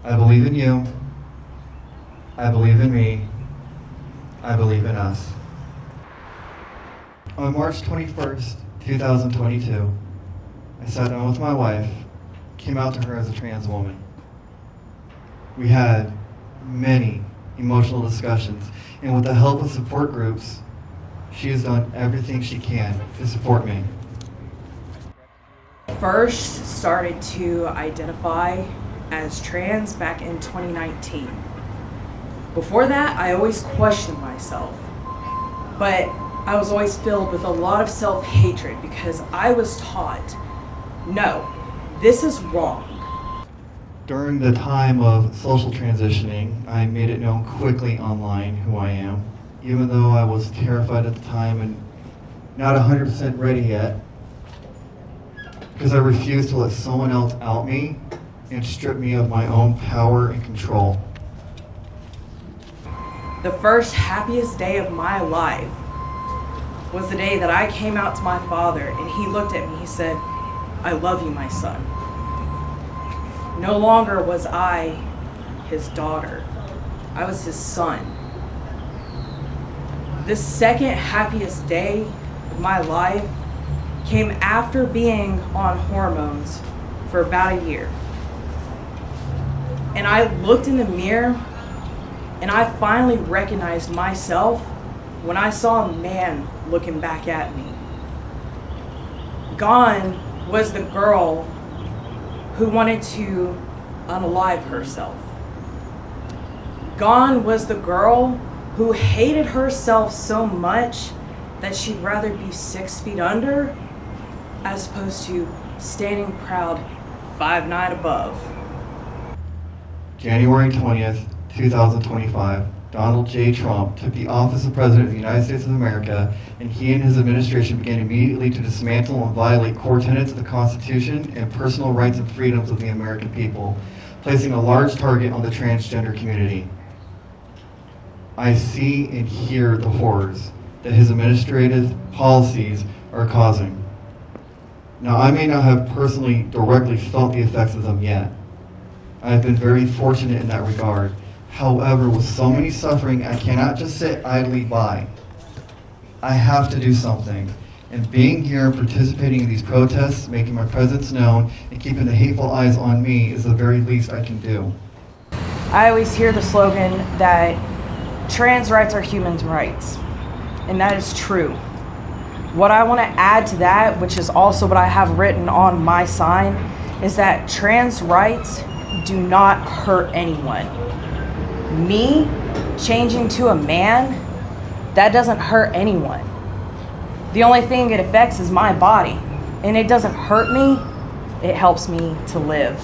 I believe in you. I believe in me. I believe in us. On March 21st, 2022, I sat down with my wife, came out to her as a trans woman. We had many emotional discussions, and with the help of support groups, she has done everything she can to support me. First started to identify as trans back in 2019. Before that, I always questioned myself, but I was always filled with a lot of self-hatred because I was taught, no, this is wrong. During the time of social transitioning, I made it known quickly online who I am, even though I was terrified at the time and not 100% ready yet, because I refused to let someone else out me and strip me of my own power and control. The first happiest day of my life was the day that I came out to my father and he looked at me, he said, "I love you, my son." No longer was I his daughter, I was his son. The second happiest day of my life came after being on hormones for about a year. And I looked in the mirror and I finally recognized myself when I saw a man looking back at me. Gone was the girl who wanted to unalive herself. Gone was the girl who hated herself so much that she'd rather be 6 feet under as opposed to standing proud 5'9" above. January 20th, 2025, Donald J. Trump took the office of President of the United States of America, and he and his administration began immediately to dismantle and violate core tenets of the Constitution and personal rights and freedoms of the American people, placing a large target on the transgender community. I see and hear the horrors that his administrative policies are causing. Now, I may not have personally directly felt the effects of them yet. I have been very fortunate in that regard. However, with so many suffering, I cannot just sit idly by. I have to do something. And being here and participating in these protests, making my presence known, and keeping the hateful eyes on me is the very least I can do. I always hear the slogan that trans rights are human rights, and that is true. What I want to add to that, which is also what I have written on my sign, is that trans rights do not hurt anyone. Me changing to a man, that doesn't hurt anyone. The only thing it affects is my body, and it doesn't hurt me, it helps me to live.